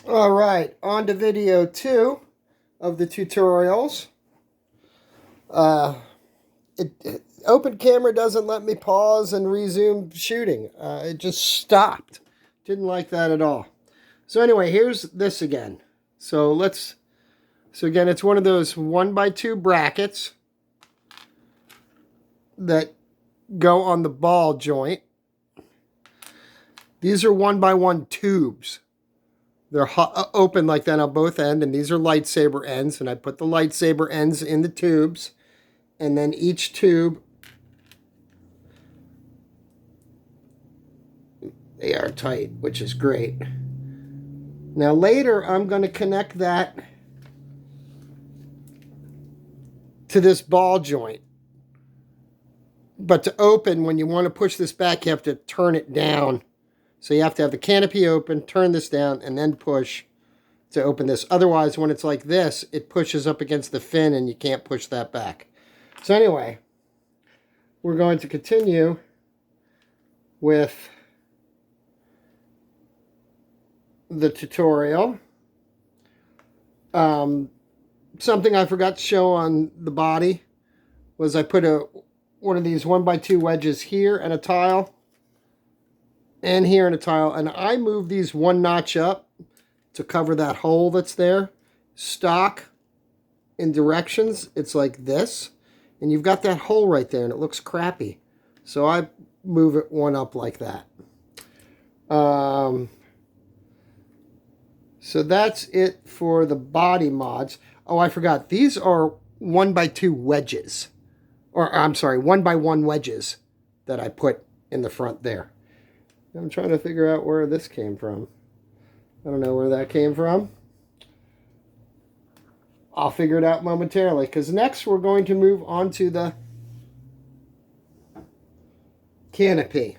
All right, on to video 2 of the tutorials. Open camera doesn't let me pause and resume shooting. It just stopped. Didn't like that at all. So anyway, here's this again. So again, it's one of those 1x2 brackets that go on the ball joint. These are 1x1 tubes. They're open like that on both ends, and these are lightsaber ends, and I put the lightsaber ends in the tubes, and then each tube, they are tight, which is great. Now later, I'm going to connect that to this ball joint. But to open, when you want to push this back, you have to turn it down. So you have to have the canopy open, turn this down, and then push to open this. Otherwise, when it's like this, it pushes up against the fin and you can't push that back. So anyway, we're going to continue with the tutorial. Something I forgot to show on the body was I put one of these 1x2 wedges here and a tile, and here in a tile, and I move these one notch up to cover that hole that's there. Stock in directions, it's like this, and you've got that hole right there and it looks crappy, so I move it one up like that. So that's it for the body mods. Oh, I forgot, these are 1x2 wedges, or I'm sorry, 1x1 wedges that I put in the front there. I'm trying to figure out where this came from. I don't know where that came from. I'll figure it out momentarily, because next we're going to move on to the canopy.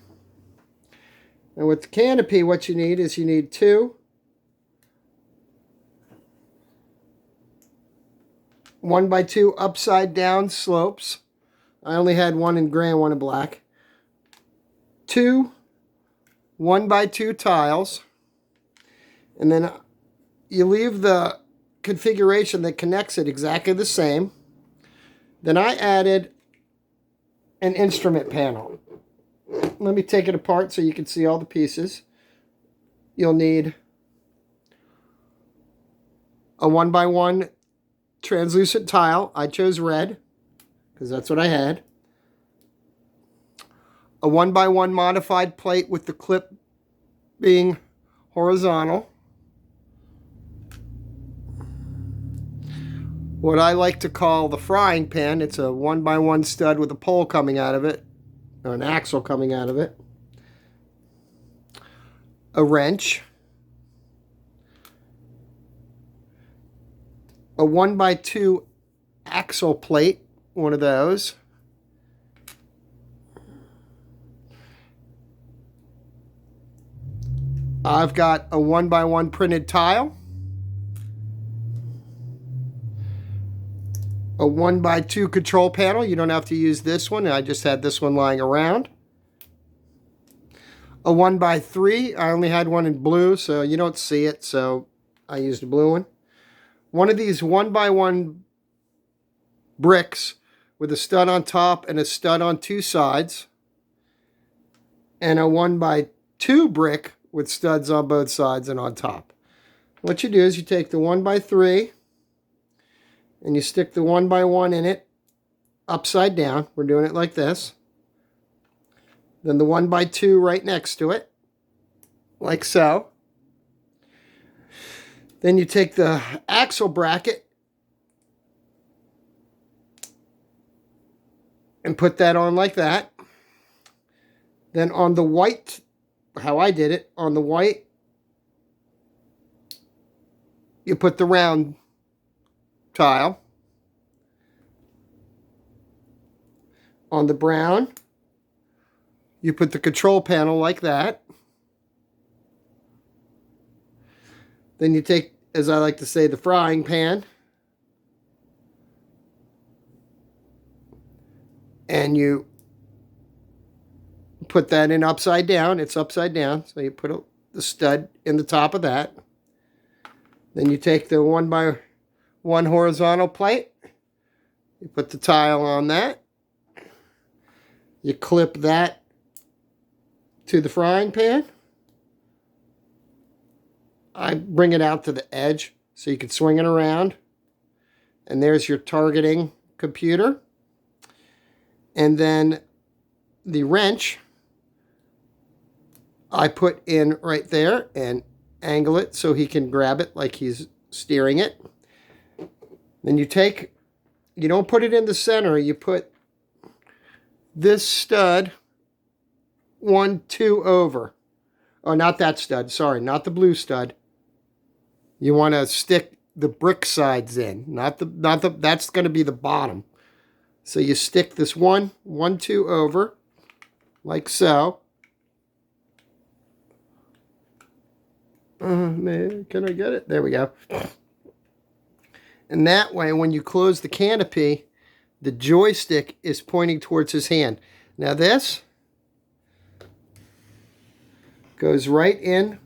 And with the canopy, what you need is you need 2 1x2 upside down slopes. I only had one in gray and one in black. 2 1x2 tiles, and then you leave the configuration that connects it exactly the same. Then I added an instrument panel. Let me take it apart so you can see all the pieces. You'll need a 1x1 translucent tile. I chose red because that's what I had. A 1x1 modified plate with the clip being horizontal. What I like to call the frying pan. It's a 1x1 stud with a pole coming out of it, or an axle coming out of it. A wrench. A 1x2 axle plate, one of those. I've got a 1x1 printed tile, a 1x2 control panel. You don't have to use this one. I just had this one lying around. A 1x3. I only had one in blue, so you don't see it, so I used a blue one. One of these 1x1 bricks with a stud on top and a stud on 2 sides. And a 1x2 brick with studs on both sides and on top. What you do is you take the 1x3 and you stick the 1x1 in it upside down. We're doing it like this. Then the 1x2 right next to it, like so. Then you take the axle bracket and put that on like that. Then on the white, how I did it, on the white, you put the round tile. On the brown, you put the control panel like that. Then you take, as I like to say, the frying pan, and you put that in upside down. It's upside down, so you put the stud in the top of that. Then you take the 1x1 horizontal plate. You put the tile on that. You clip that to the frying pan. I bring it out to the edge so you can swing it around. And there's your targeting computer. And then the wrench I put in right there and angle it so he can grab it like he's steering it. Then you don't put it in the center, you put this stud 1-2 over. Oh, not that stud, sorry, not the blue stud. You want to stick the brick sides in, that's going to be the bottom. So you stick this 1-2 over, like so. Man, can I get it? There we go. And that way, when you close the canopy, the joystick is pointing towards his hand. Now this goes right in,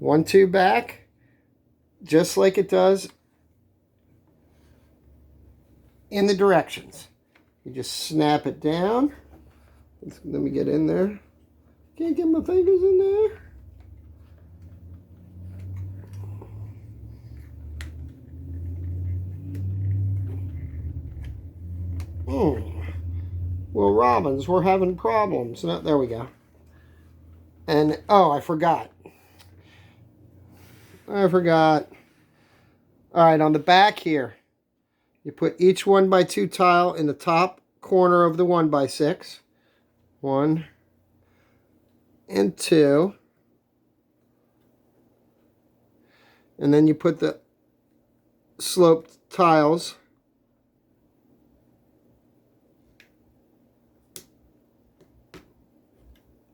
1-2 back, just like it does in the directions. You just snap it down. Let me get in there. Can't get my fingers in there. Well, Robbins, we're having problems. No, there we go. And, oh, I forgot. All right, on the back here, you put each 1x2 tile in the top corner of the 1x6. 1 and 2. And then you put the sloped tiles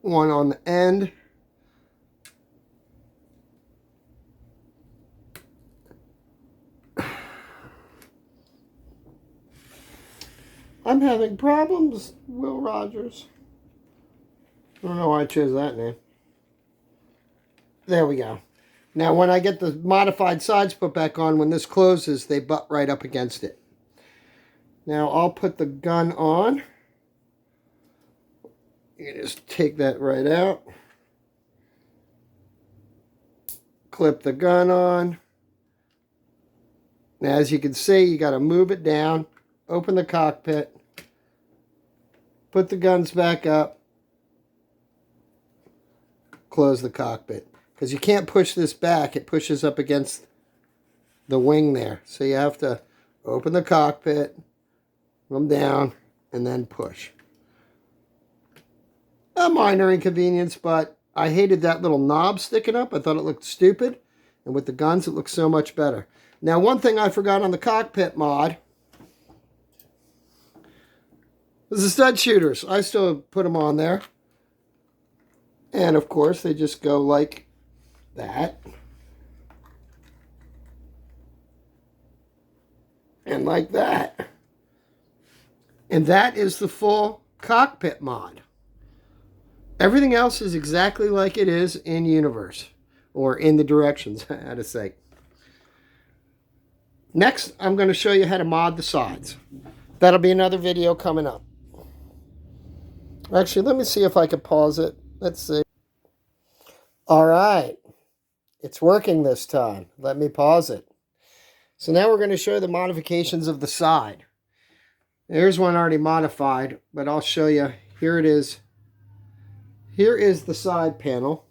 one on the end. I'm having problems, Will Rogers. I don't know why I chose that name. There we go. Now when I get the modified sides put back on, when this closes, they butt right up against it. Now I'll put the gun on. You can just take that right out. Clip the gun on. Now as you can see, you got to move it down, open the cockpit, put the guns back up, close the cockpit. Because you can't push this back, it pushes up against the wing there. So you have to open the cockpit, come down, and then push. A minor inconvenience, but I hated that little knob sticking up. I thought it looked stupid. And with the guns, it looks so much better. Now, one thing I forgot on the cockpit mod was the stud shooters. I still put them on there. And, of course, they just go like that. And like that. And that is the full cockpit mod. Everything else is exactly like it is in Universe, or in the directions, I had to say. Next, I'm going to show you how to mod the sides. That'll be another video coming up. Actually, let me see if I can pause it. Let's see. All right. It's working this time. Let me pause it. So now we're going to show the modifications of the side. There's one already modified, but I'll show you. Here it is. Here is the side panel.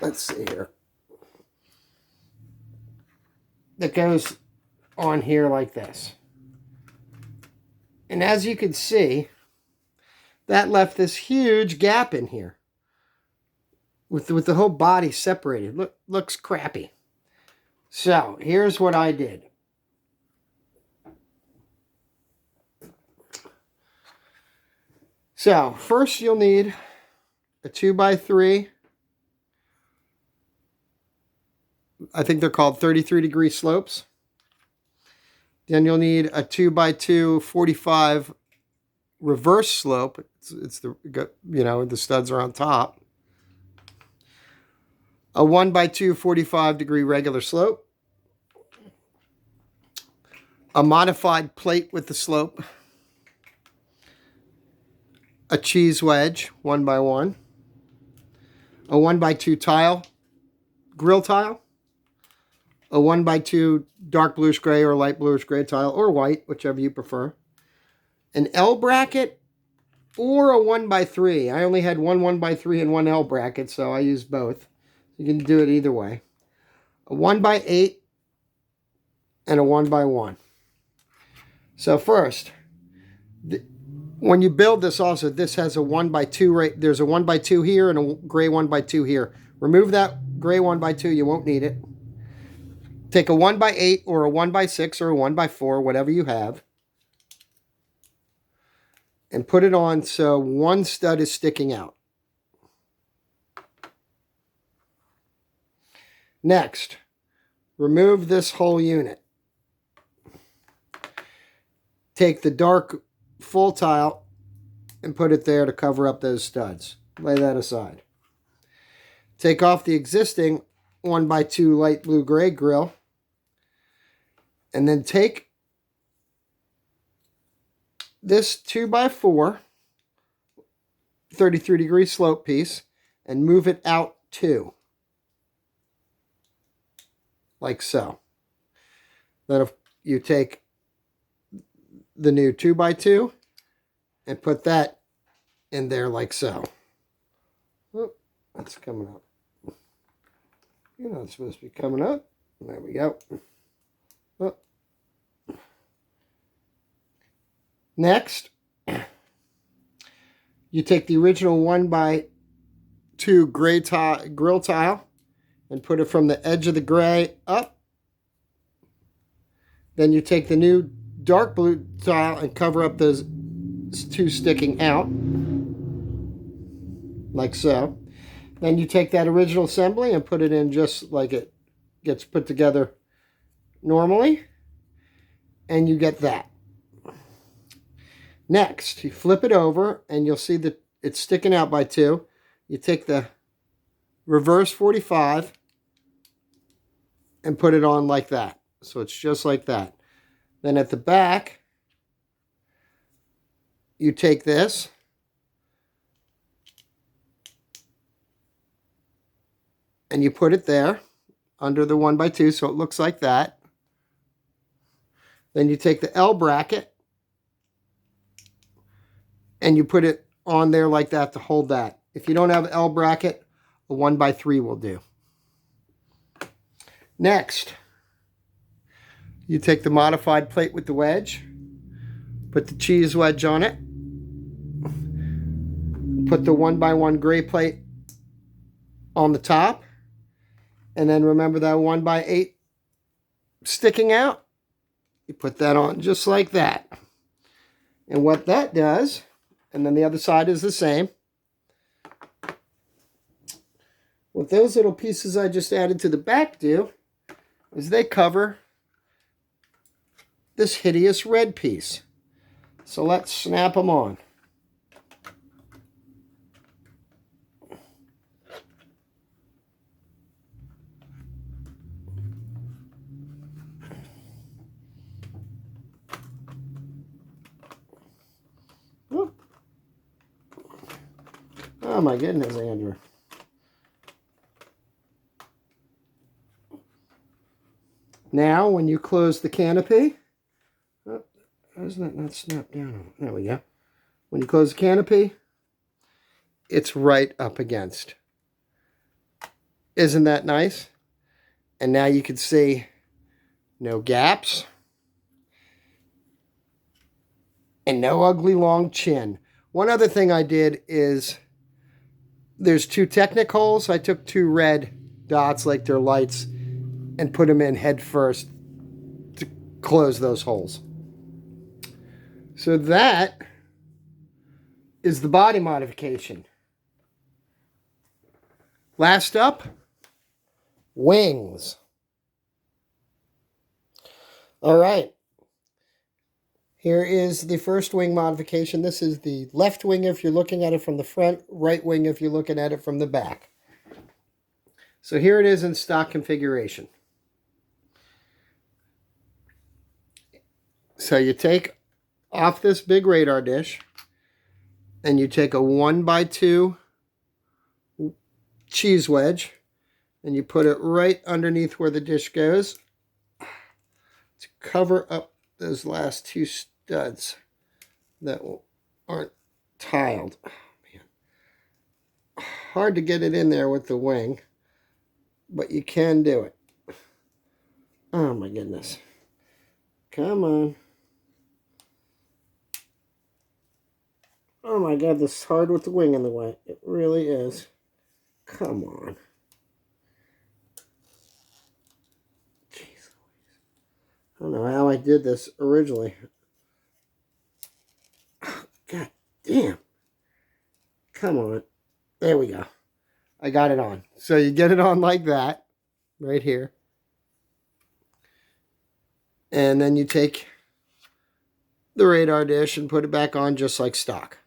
Let's see here. That goes on here like this. And as you can see, that left this huge gap in here. With the whole body separated. Looks crappy. So, here's what I did. So, first you'll need a 2x3. I think they're called 33-degree slopes. Then you'll need a 2x2 45 reverse slope. It's the, you know, the studs are on top. a 1x2 45-degree regular slope, a modified plate with the slope, a cheese wedge 1x1, a 1x2 tile, grill tile, a 1x2 dark bluish gray or light bluish gray tile, or white, whichever you prefer, an L bracket, or a 1x3. I only had one 1x3 and one L bracket, so I used both. You can do it either way. A 1x8 and a 1x1. So first, when you build this also, this has a 1x2, right? There's a 1x2 here and a gray 1x2 here. Remove that gray 1x2, you won't need it. Take a 1x8 or a 1x6 or a 1x4, whatever you have, and put it on so one stud is sticking out. Next, remove this whole unit. Take the dark full tile and put it there to cover up those studs. Lay that aside. Take off the existing 1x2 light blue gray grill, and then take this 2x4 33-degree slope piece and move it out 2. Like so. Then if you take the new 2x2 and put that in there like so. Oh, that's coming up. You know it's supposed to be coming up. There we go. Oh. Next, you take the original 1x2 gray grill tile and put it from the edge of the gray up. Then you take the new dark blue tile and cover up those two sticking out, like so. Then you take that original assembly and put it in just like it gets put together normally, and you get that. Next, you flip it over and you'll see that it's sticking out by 2. You take the reverse 45 and put it on like that. So it's just like that. Then at the back, you take this and you put it there under the 1x2 so it looks like that. Then you take the L bracket and you put it on there like that to hold that. If you don't have an L bracket, a 1x3 will do. Next, you take the modified plate with the wedge, put the cheese wedge on it, put the 1x1 gray plate on the top, and then remember that 1x8 sticking out? You put that on just like that. And what that does, and then the other side is the same. What those little pieces I just added to the back do is they cover this hideous red piece. So let's snap them on. Oh my goodness, Andrew. Now, when you close the canopy, oh, how does that not snap down? There we go. When you close the canopy, it's right up against. Isn't that nice? And now you can see no gaps and no ugly long chin. One other thing I did is there's 2 Technic holes. I took 2 red dots like they're lights and put them in head first to close those holes. So that is the body modification. Last up, wings. All right. Here is the first wing modification. This is the left wing if you're looking at it from the front, right wing if you're looking at it from the back. So here it is in stock configuration. So you take off this big radar dish and you take a 1x2 cheese wedge and you put it right underneath where the dish goes to cover up those last two studs that aren't tiled. Oh, man. Hard to get it in there with the wing, but you can do it. Oh my goodness. Come on. Oh my God, this is hard with the wing in the way. It really is. Come on. Jeez. I don't know how I did this originally. God damn. Come on. There we go. I got it on. So you get it on like that, right here. And then you take the radar dish and put it back on just like stock.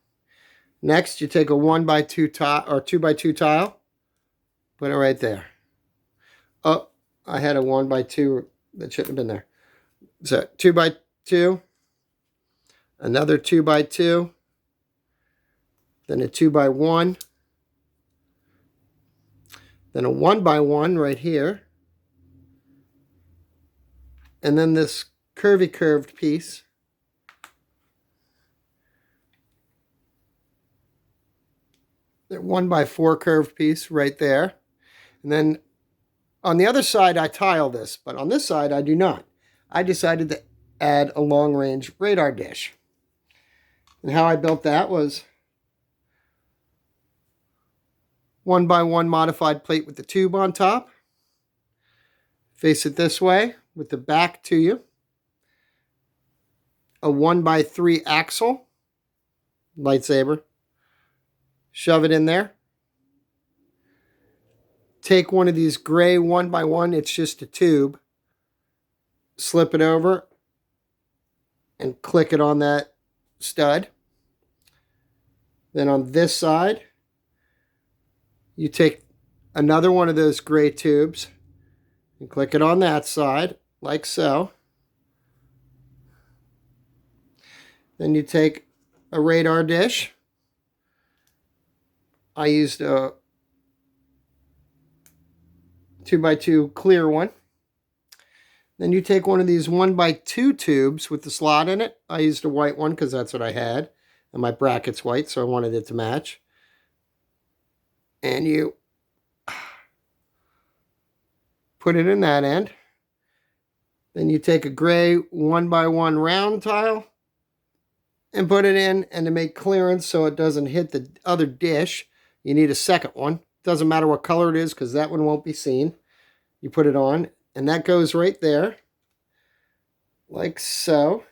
Next, you take a 1x2 tile or 2x2 tile. Put it right there. Oh, I had a 1x2 that shouldn't have been there. So 2x2, another 2x2, then a 2x1, then a 1x1 right here, and then this curved piece. The 1x4 curved piece right there. And then on the other side, I tile this, but on this side, I do not. I decided to add a long-range radar dish. And how I built that was 1x1 modified plate with the tube on top. Face it this way with the back to you. A 1x3 axle, lightsaber. Shove it in there. Take one of these gray 1x1, it's just a tube. Slip it over and click it on that stud. Then on this side, you take another one of those gray tubes and click it on that side, like so. Then you take a radar dish. I used a 2x2 clear one. Then you take one of these 1x2 tubes with the slot in it. I used a white one because that's what I had. And my bracket's white, so I wanted it to match. And you put it in that end. Then you take a gray 1x1 round tile and put it in. And to make clearance so it doesn't hit the other dish, you need a second one. Doesn't matter what color it is because that one won't be seen. You put it on and that goes right there. Like so.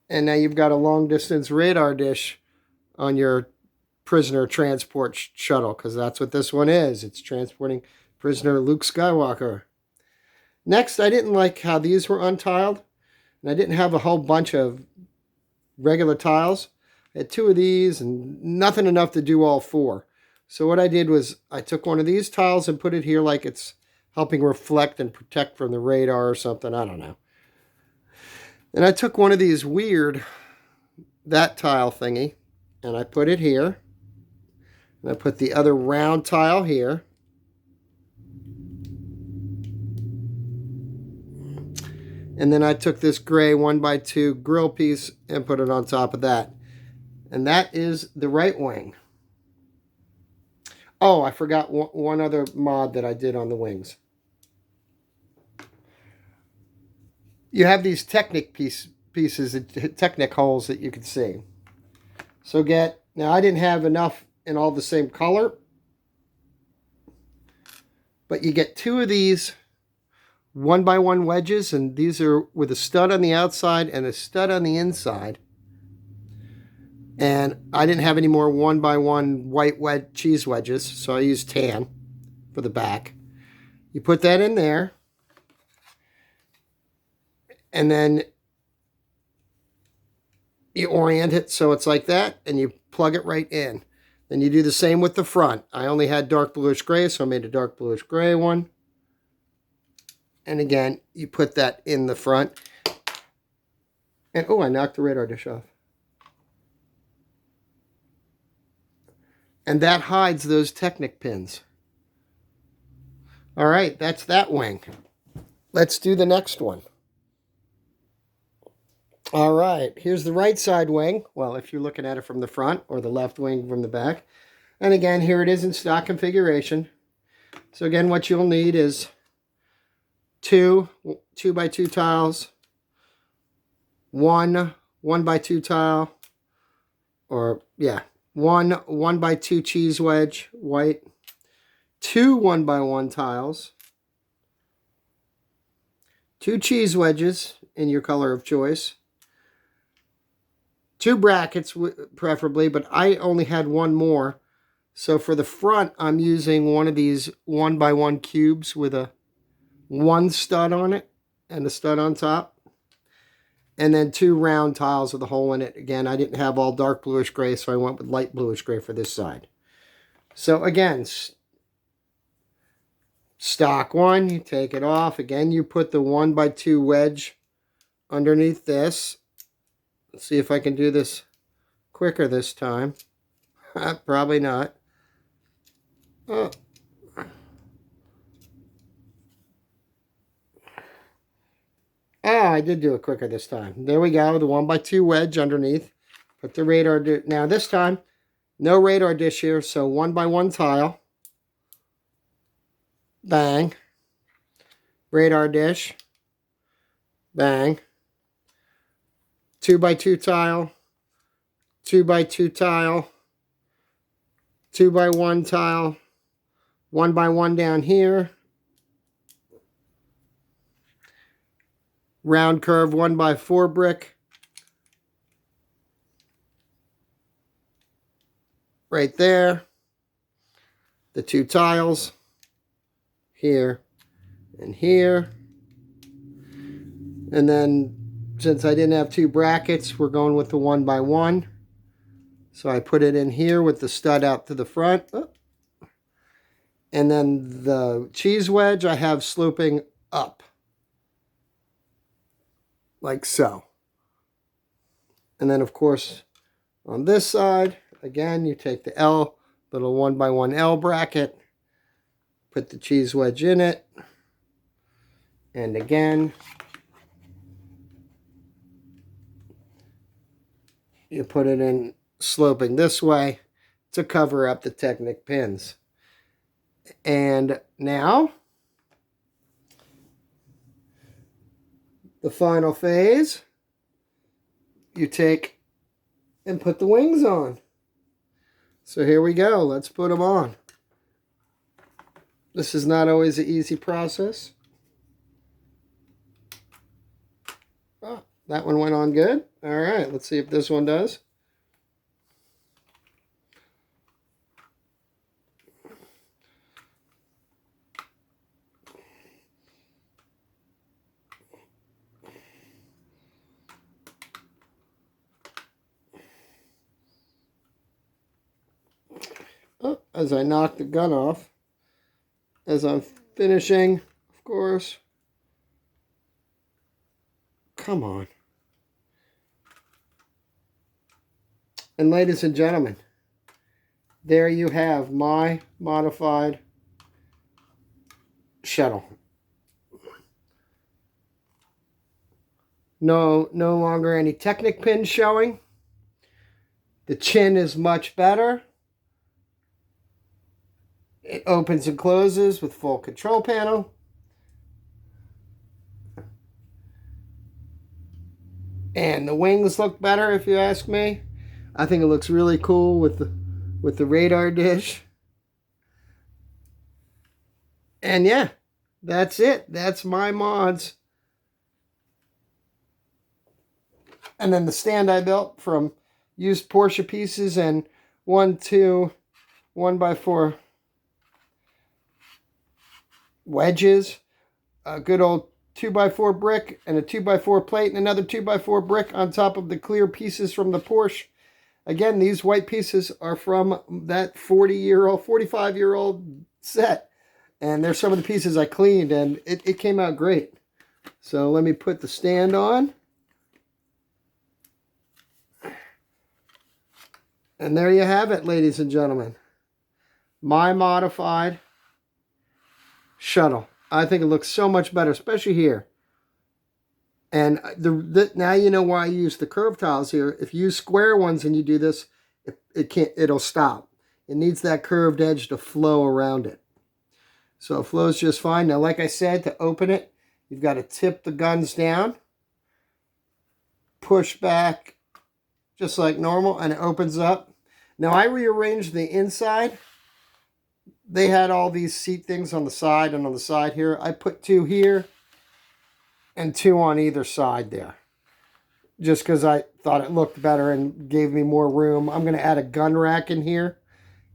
And now you've got a long distance radar dish on your prisoner transport shuttle because that's what this one is. It's transporting prisoner Luke Skywalker. Next, I didn't like how these were untiled. And I didn't have a whole bunch of regular tiles. I had two of these and nothing enough to do all four. So what I did was I took one of these tiles and put it here like it's helping reflect and protect from the radar or something. I don't know. And I took one of these weird, that tile thingy, and I put it here. And I put the other round tile here. And then I took this gray 1x2 grill piece and put it on top of that. And that is the right wing. Oh, I forgot one other mod that I did on the wings. You have these Technic pieces, Technic holes that you can see. So now I didn't have enough in all the same color. But you get two of these 1x1 wedges, and these are with a stud on the outside and a stud on the inside. And I didn't have any more 1x1 white cheese wedges, so I used tan for the back. You put that in there, and then you orient it so it's like that, and you plug it right in. Then you do the same with the front. I only had dark bluish gray, so I made a dark bluish gray one. And again, you put that in the front. And oh, I knocked the radar dish off. And that hides those Technic pins. All right, that's that wing. Let's do the next one. All right, here's the right side wing. Well, if you're looking at it from the front, or the left wing from the back. And again, here it is in stock configuration. So again, what you'll need is two 2x2 tiles, one 1x2 tile, or yeah, one 1x2 cheese wedge, white, two 1x1 tiles, two cheese wedges in your color of choice, two brackets preferably, but I only had one more. So for the front, I'm using one of these 1x1 cubes with a one stud on it and a stud on top. And then two round tiles with a hole in it. Again, I didn't have all dark bluish gray, so I went with light bluish gray for this side. So again, stock one, you take it off. Again, you put the 1x2 wedge underneath this. Let's see if I can do this quicker this time. Probably not. Oh. I did do it quicker this time. There we go, the 1x2 wedge underneath. Put the radar dish. Now this time, no radar dish here, so 1x1 tile. Bang. Radar dish. Bang. 2x2 tile. 2x2 tile. 2x1 tile. 1x1 down here. Round curve 1x4 brick. Right there. The two tiles. Here and here. And then, since I didn't have two brackets, we're going with the 1x1. So I put it in here with the stud out to the front. Oh. And then the cheese wedge I have sloping up. Like so. And then, of course, on this side, again, you take the L, little 1x1 L bracket, put the cheese wedge in it, and again, you put it in sloping this way to cover up the Technic pins. And now, the final phase, you take and put the wings on. So here we go. Let's put them on. This is not always an easy process. Oh, that one went on good. All right, let's see if this one does. Oh, as I knock the gun off, as I'm finishing, of course. Come on. And ladies and gentlemen, there you have my modified shuttle. No longer any Technic pins showing. The chin is much better. It opens and closes with full control panel. And the wings look better, if you ask me. I think it looks really cool with the radar dish. And yeah, that's it. That's my mods. And then the stand I built from used Porsche pieces and 1x4 wedges, a good old 2x4 brick and a 2x4 plate and another 2x4 brick on top of the clear pieces from the Porsche. again, these white pieces are from that 40-year-old, 45-year-old set. And they're some of the pieces I cleaned, and it came out great. So let me put the stand on. And there you have it, ladies and gentlemen. My modified shuttle. I think it looks so much better, especially here. And now you know why I use the curved tiles here. If you use square ones and you do this, it'll stop. It needs that curved edge to flow around it. So it flows just fine. Now, like I said, to open it, you've got to tip the guns down, push back just like normal, and it opens up. Now, I rearranged the inside. They had all these seat things on the side and on the side here. I put 2 here and 2 on either side there, just because I thought it looked better and gave me more room. I'm going to add a gun rack in here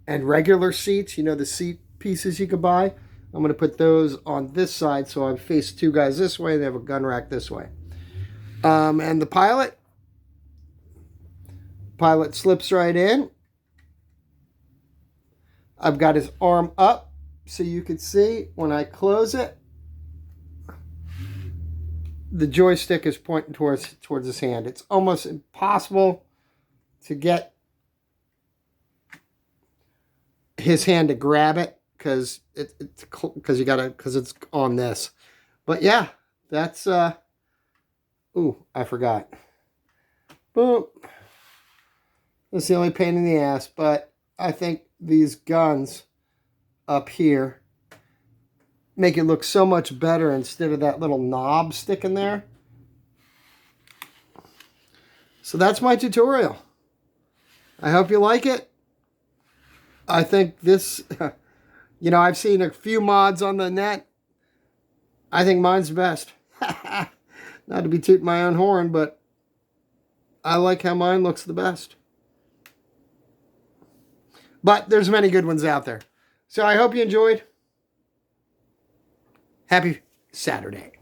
and regular seats, you know, the seat pieces you could buy. I'm going to put those on this side so I face 2 guys this way and they have a gun rack this way. And the pilot slips right in. I've got his arm up so you can see when I close it, the joystick is pointing towards his hand. It's almost impossible to get his hand to grab it because it's on this. But yeah, that's ooh, I forgot. Boom. That's the only pain in the ass, but I think these guns up here make it look so much better instead of that little knob sticking there. So that's my tutorial. I hope you like it. I think this, you know, I've seen a few mods on the net. I think mine's the best. Not to be tooting my own horn, but I like how mine looks the best. But there's many good ones out there. So I hope you enjoyed. Happy Saturday.